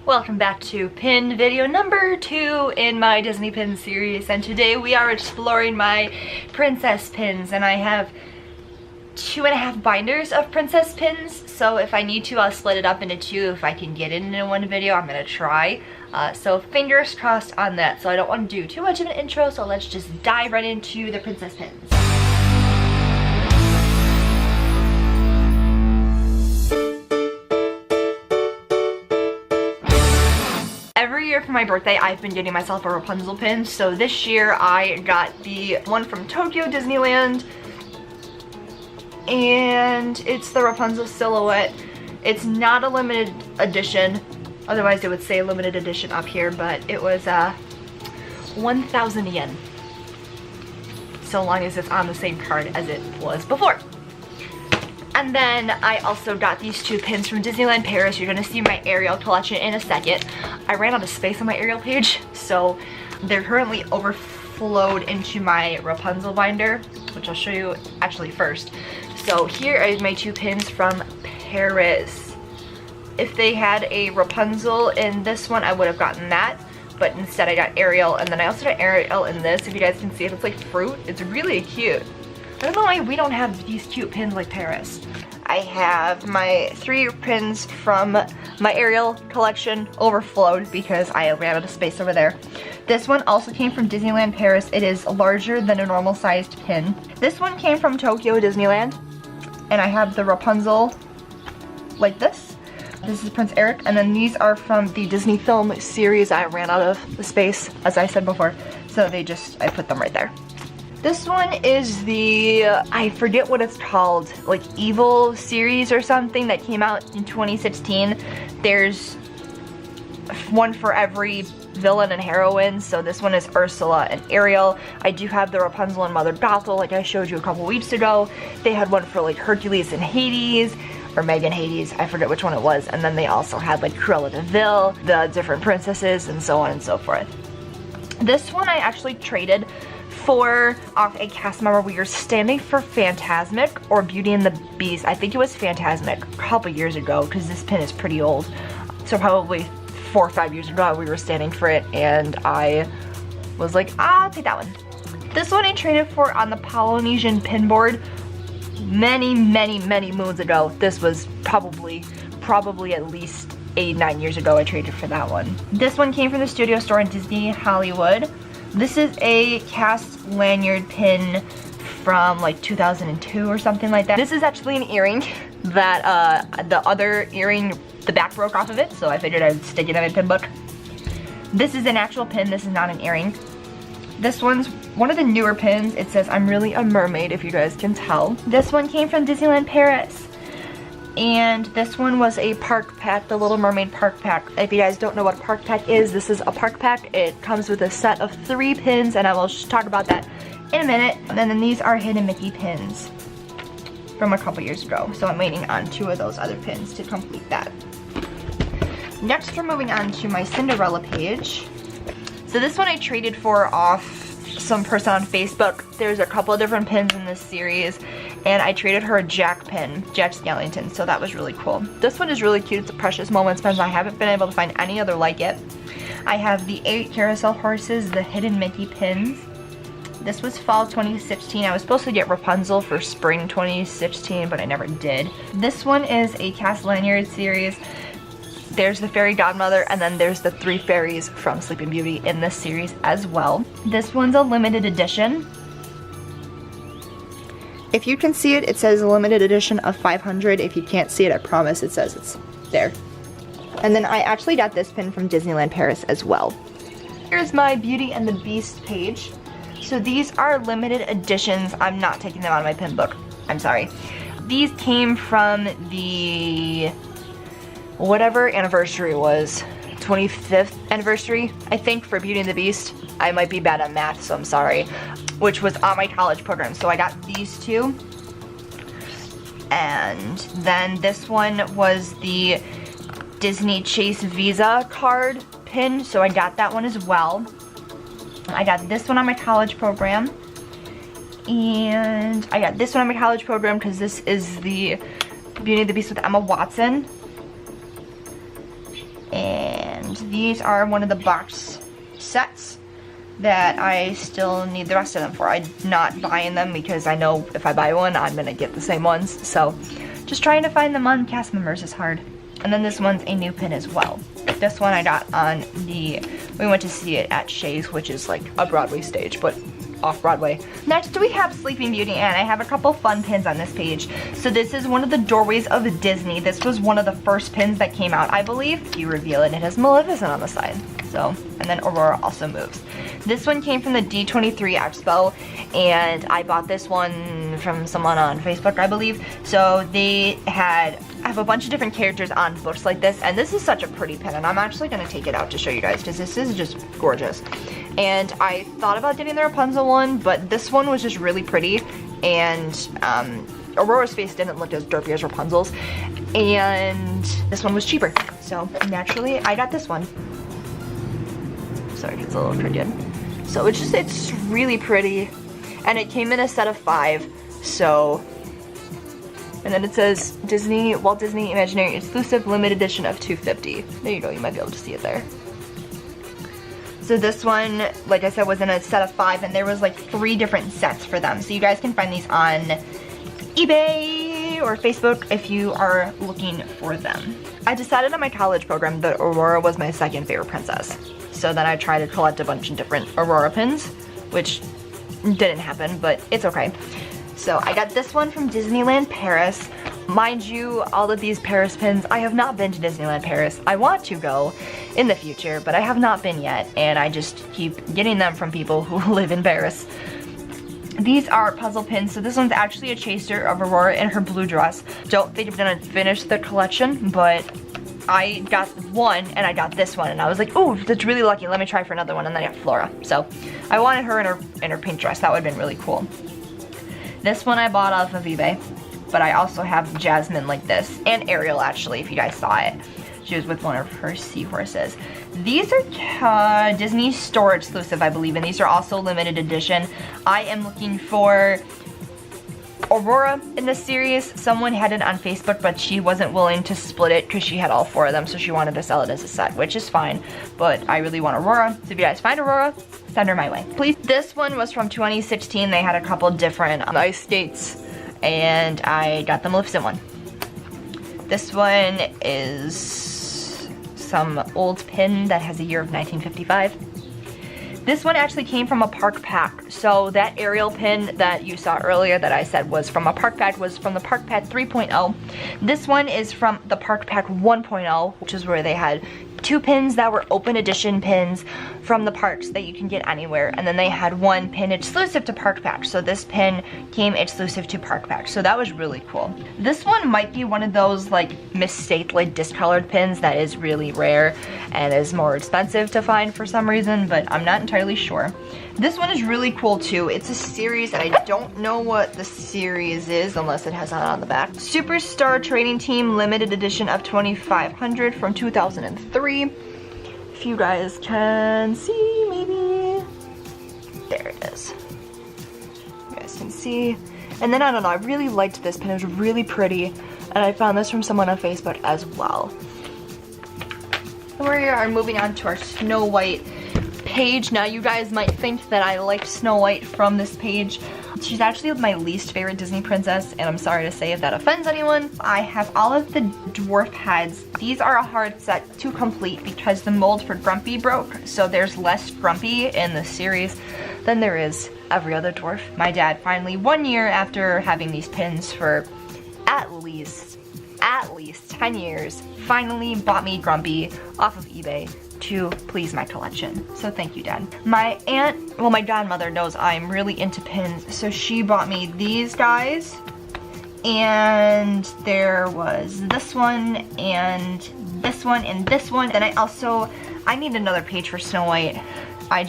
Welcome back to pin video number 2 in my Disney pin series, and today we are exploring my princess pins, and I have 2.5 binders of princess pins, so if I need to I'll split it up into 2. If I can get it into one video I'm gonna try, so fingers crossed on that. So I don't want to do too much of an intro, so let's just dive right into the princess pins. Every year for my birthday, I've been getting myself a Rapunzel pin. So this year I got the one from Tokyo Disneyland, and it's the Rapunzel silhouette. It's not a limited edition, otherwise it would say limited edition up here, but it was 1,000 yen. So long as it's on the same card as it was before. And then I also got these 2 pins from Disneyland Paris. You're gonna see my Ariel collection in a second. I ran out of space on my Ariel page, so they're currently overflowed into my Rapunzel binder, which I'll show you actually first. So here are my 2 pins from Paris. If they had a Rapunzel in this one, I would have gotten that, but instead I got Ariel, and then I also got Ariel in this. If you guys can see it, it's like fruit. It's really cute. I don't know why we don't have these cute pins like Paris. I have my 3 pins from my Ariel collection overflowed because I ran out of space over there. This one also came from Disneyland Paris. It is larger than a normal sized pin. This one came from Tokyo Disneyland, and I have the Rapunzel like this. This is Prince Eric, and then these are from the Disney film series. I ran out of the space, as I said before, so I put them right there. This one is the, I forget what it's called, like Evil series or something that came out in 2016. There's one for every villain and heroine, so this one is Ursula and Ariel. I do have the Rapunzel and Mother Gothel, like I showed you a couple weeks ago. They had one for like Hercules and Hades, or Megan Hades, I forget which one it was. And then they also had like Cruella de Vil, the different princesses, and so on and so forth. This one I actually traded for off a cast member. We were standing for Fantasmic or Beauty and the Beast. I think it was Fantasmic a couple years ago, because this pin is pretty old. So probably 4 or 5 years ago we were standing for it, and I was like, I'll take that one. This one I traded for on the Polynesian pin board many moons ago. This was probably at least 8-9 years ago I traded for that one. This one came from the studio store in Disney Hollywood. This is a cast lanyard pin from like 2002 or something like that. This is actually an earring that the other earring, the back broke off of it, so I figured I'd stick it in my pin book. This is an actual pin, this is not an earring. This one's one of the newer pins. It says I'm really a mermaid, if you guys can tell. This one came from Disneyland Paris. And this one was a park pack, the Little Mermaid park pack. If you guys don't know what a park pack is, this is a park pack. It comes with a set of 3 pins, and I will talk about that in a minute. And then these are Hidden Mickey pins from a couple years ago. So I'm waiting on 2 of those other pins to complete that. Next, we're moving on to my Cinderella page. So this one I traded for off some person on Facebook. There's a couple of different pins in this series, and I traded her a Jack pin, Jack Skellington, so that was really cool. This one is really cute. It's a Precious Moments pin. I haven't been able to find any other like it. I have the 8 carousel horses, the Hidden Mickey pins. This was fall 2016. I was supposed to get Rapunzel for spring 2016, but I never did. This one is a cast lanyard series. There's the fairy godmother, and then there's the 3 fairies from Sleeping Beauty in this series as well. This one's a limited edition. If you can see it, it says a limited edition of 500. If you can't see it, I promise it says it's there. And then I actually got this pin from Disneyland Paris as well. Here's my Beauty and the Beast page. So these are limited editions. I'm not taking them out of my pin book. I'm sorry. These came from the whatever anniversary it was, 25th anniversary, I think, for Beauty and the Beast. I might be bad at math, so I'm sorry. Which was on my college program. So I got these 2. And then this one was the Disney Chase Visa card pin, so I got that one as well. I got this one on my college program. And I got this one on my college program because this is the Beauty and the Beast with Emma Watson. And these are one of the box sets that I still need the rest of them for. I'm not buying them because I know if I buy one, I'm gonna get the same ones. So just trying to find them on cast members is hard. And then this one's a new pin as well. This one I got on we went to see it at Shays, which is like a Broadway stage, but off-Broadway. Next we have Sleeping Beauty, and I have a couple fun pins on this page. So this is one of the doorways of Disney. This was one of the first pins that came out, I believe. You reveal it, it has Maleficent on the side. So, and then Aurora also moves. This one came from the D23 Expo, and I bought this one from someone on Facebook, I believe. So they have a bunch of different characters on books like this, and this is such a pretty pin, and I'm actually gonna take it out to show you guys because this is just gorgeous. And I thought about getting the Rapunzel one, but this one was just really pretty, and Aurora's face didn't look as derpy as Rapunzel's, and this one was cheaper. So naturally, I got this one. Sorry, it's a little crooked. So it's really pretty, and it came in a set of 5. So, and then it says Disney, Walt Disney Imagineering Exclusive Limited Edition of 250. There you go, you might be able to see it there. So this one, like I said, was in a set of 5, and there was like 3 different sets for them. So you guys can find these on eBay or Facebook if you are looking for them. I decided on my college program that Aurora was my second favorite princess. So then I tried to collect a bunch of different Aurora pins, which didn't happen, but it's okay. So I got this one from Disneyland Paris. Mind you, all of these Paris pins, I have not been to Disneyland Paris. I want to go in the future, but I have not been yet, and I just keep getting them from people who live in Paris. These are puzzle pins, so this one's actually a chaser of Aurora in her blue dress. Don't think I'm gonna finish the collection, but I got one, and I got this one, and I was like, oh, that's really lucky, let me try for another one, and then I got Flora. So, I wanted her in her pink dress, that would've been really cool. This one I bought off of eBay, but I also have Jasmine like this, and Ariel actually, if you guys saw it. She was with one of her seahorses. These are Disney Store exclusive, I believe, and these are also limited edition. I am looking for Aurora in this series. Someone had it on Facebook, but she wasn't willing to split it because she had all 4 of them, so she wanted to sell it as a set, which is fine, but I really want Aurora. So if you guys find Aurora, send her my way, please. This one was from 2016. They had a couple different ice skates, and I got the Maleficent one. This one is some old pin that has a year of 1955. This one actually came from a park pack. So that Ariel pin that you saw earlier that I said was from a park pack was from the park pack 3.0. This one is from the park pack 1.0, which is where they had 2 pins that were open edition pins from the parks that you can get anywhere, and then they had 1 pin exclusive to park pack. So this pin came exclusive to park pack, so that was really cool. This one might be one of those like mistakenly discolored pins that is really rare and is more expensive to find for some reason, but I'm not entirely sure. This one is really cool too. It's a series, and I don't know what the series is unless it has that on the back. Superstar Trading Team Limited Edition of 2500 from 2003. If you guys can see, maybe. There it is. You guys can see. And then I don't know, I really liked this pin. It was really pretty, and I found this from someone on Facebook as well. We are moving on to our Snow White page. Now you guys might think that I liked Snow White from this page. She's actually my least favorite Disney princess, and I'm sorry to say if that offends anyone. I have all of the dwarf heads. These are a hard set to complete because the mold for Grumpy broke, so there's less Grumpy in the series than there is every other dwarf. My dad finally, 1 year after having these pins for at least 10 years, finally bought me Grumpy off of eBay to please my collection. So thank you, Dad. My aunt, well, my godmother knows I'm really into pins, so she bought me these guys, and there was this one and this one and this one. Then I need another page for Snow White. I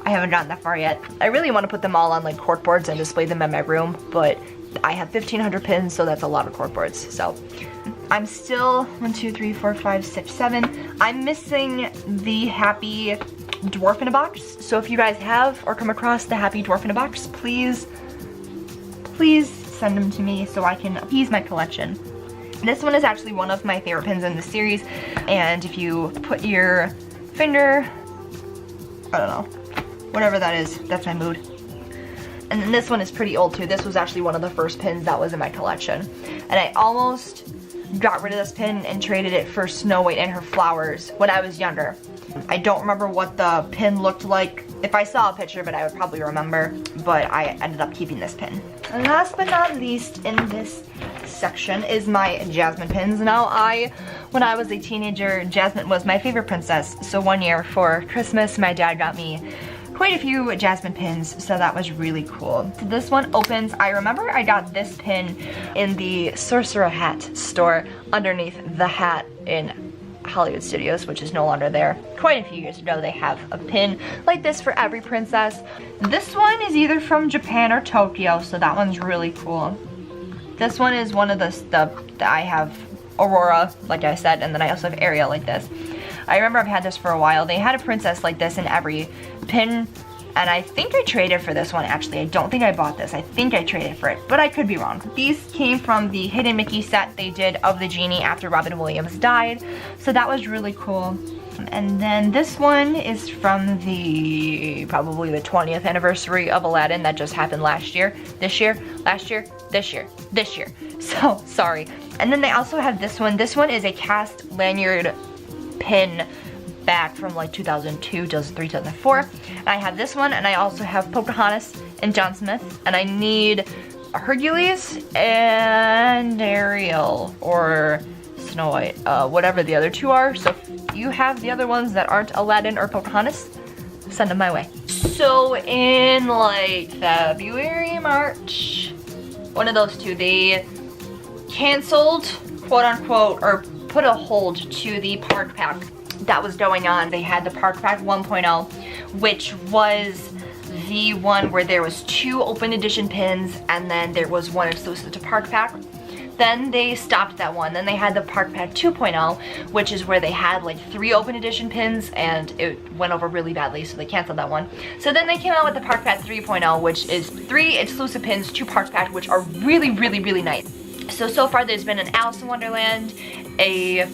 haven't gotten that far yet. I really want to put them all on like cork boards and display them in my room, but I have 1,500 pins, so that's a lot of cork boards. So I'm still 1, 2, 3, 4, 5, 6, 7. I'm missing the Happy Dwarf in a Box. So if you guys have or come across the Happy Dwarf in a Box, please send them to me so I can appease my collection. This one is actually one of my favorite pins in the series, and if you put your finger, I don't know, whatever that is, that's my mood. And then this one is pretty old too. This was actually one of the first pins that was in my collection. And I almost got rid of this pin and traded it for Snow White and her flowers when I was younger. I don't remember what the pin looked like. If I saw a picture of it, I would probably remember, but I ended up keeping this pin. And last but not least in this section is my Jasmine pins. Now when I was a teenager, Jasmine was my favorite princess. So one year for Christmas, my dad got me quite a few Jasmine pins, so that was really cool. So this one opens. I remember I got this pin in the Sorcerer Hat store underneath the hat in Hollywood Studios, which is no longer there. Quite a few years ago, they have a pin like this for every princess. This one is either from Japan or Tokyo, so that one's really cool. This one is one of the I have Aurora, like I said, and then I also have Ariel like this. I remember I've had this for a while. They had a princess like this in every pin, and I think I traded for this one actually. I don't think I bought this. I think I traded for it, but I could be wrong. These came from the Hidden Mickey set they did of the genie after Robin Williams died, so that was really cool. And then this one is from probably the 20th anniversary of Aladdin that just happened last year, this year, last year, this year, this year. So, sorry. And then they also have this one. This one is a cast lanyard pin back from like 2002, 2003, 2004. And I have this one, and I also have Pocahontas and John Smith, and I need Hercules and Ariel or Snow White, whatever the other two are. So if you have the other ones that aren't Aladdin or Pocahontas, send them my way. So in like February, March, one of those two, they canceled, quote unquote, or put a hold to the park pack that was going on. They had the park pack 1.0, which was the one where there was 2 open edition pins, and then there was one exclusive to park pack. Then they stopped that one. Then they had the Park Pack 2.0, which is where they had like 3 open edition pins, and it went over really badly, so they canceled that one. So then they came out with the Park Pack 3.0, which is 3 exclusive pins to Park Pack, which are really, really, really nice. So far there's been an Alice in Wonderland, a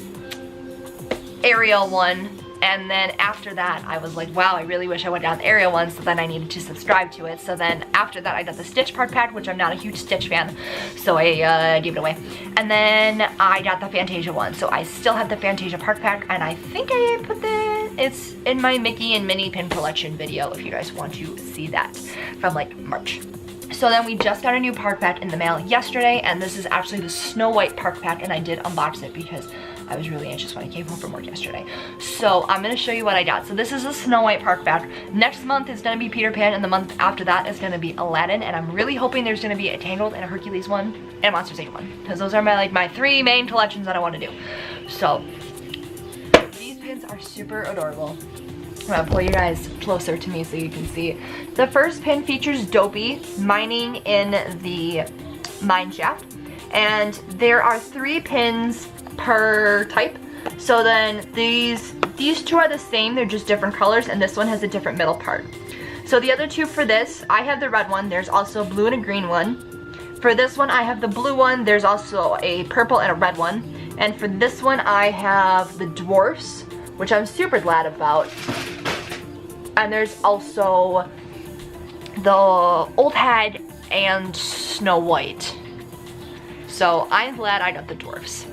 Ariel one, and then after that I was like, wow, I really wish I would have got the Ariel one, so then I needed to subscribe to it. So then after that I got the Stitch Park Pack, which I'm not a huge Stitch fan, so I gave it away. And then I got the Fantasia one, so I still have the Fantasia Park Pack, and I think I put it's in my Mickey and Minnie pin collection video if you guys want to see that from like March. So then we just got a new park pack in the mail yesterday, and this is actually the Snow White park pack, and I did unbox it because I was really anxious when I came home from work yesterday. So I'm gonna show you what I got. So this is a Snow White park pack. Next month is gonna be Peter Pan, and the month after that is gonna be Aladdin, and I'm really hoping there's gonna be a Tangled and a Hercules one and a Monsters Inc. one, because those are my 3 main collections that I want to do. So these pins are super adorable. I'm gonna pull you guys closer to me so you can see. The first pin features Dopey mining in the mine shaft, and there are 3 pins per type. So then these 2 are the same, they're just different colors, and this one has a different middle part. So the other 2 for this, I have the red one, there's also a blue and a green one. For this one I have the blue one, there's also a purple and a red one. And for this one I have the dwarfs, which I'm super glad about. And there's also the Old Hag and Snow White. So I'm glad I got the dwarfs.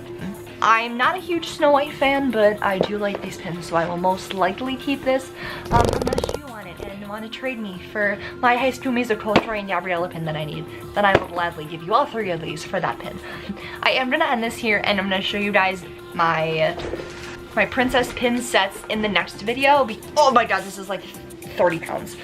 I'm not a huge Snow White fan, but I do like these pins, so I will most likely keep this unless you want it and want to trade me for my High School Musical Troy and Gabriella pin that I need. Then I will gladly give you all 3 of these for that pin. I am going to end this here, and I'm going to show you guys my princess pin sets in the next video. Oh my god, this is like 30 pounds.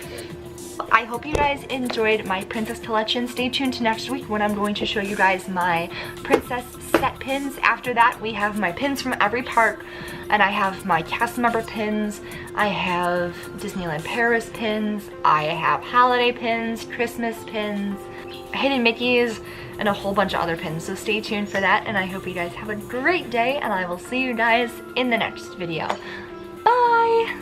I hope you guys enjoyed my princess collection. Stay tuned to next week when I'm going to show you guys my princess set pins. After that, we have my pins from every park, and I have my cast member pins, I have Disneyland Paris pins, I have holiday pins, Christmas pins, Hidden Mickeys, and a whole bunch of other pins. So stay tuned for that, and I hope you guys have a great day, and I will see you guys in the next video. Bye!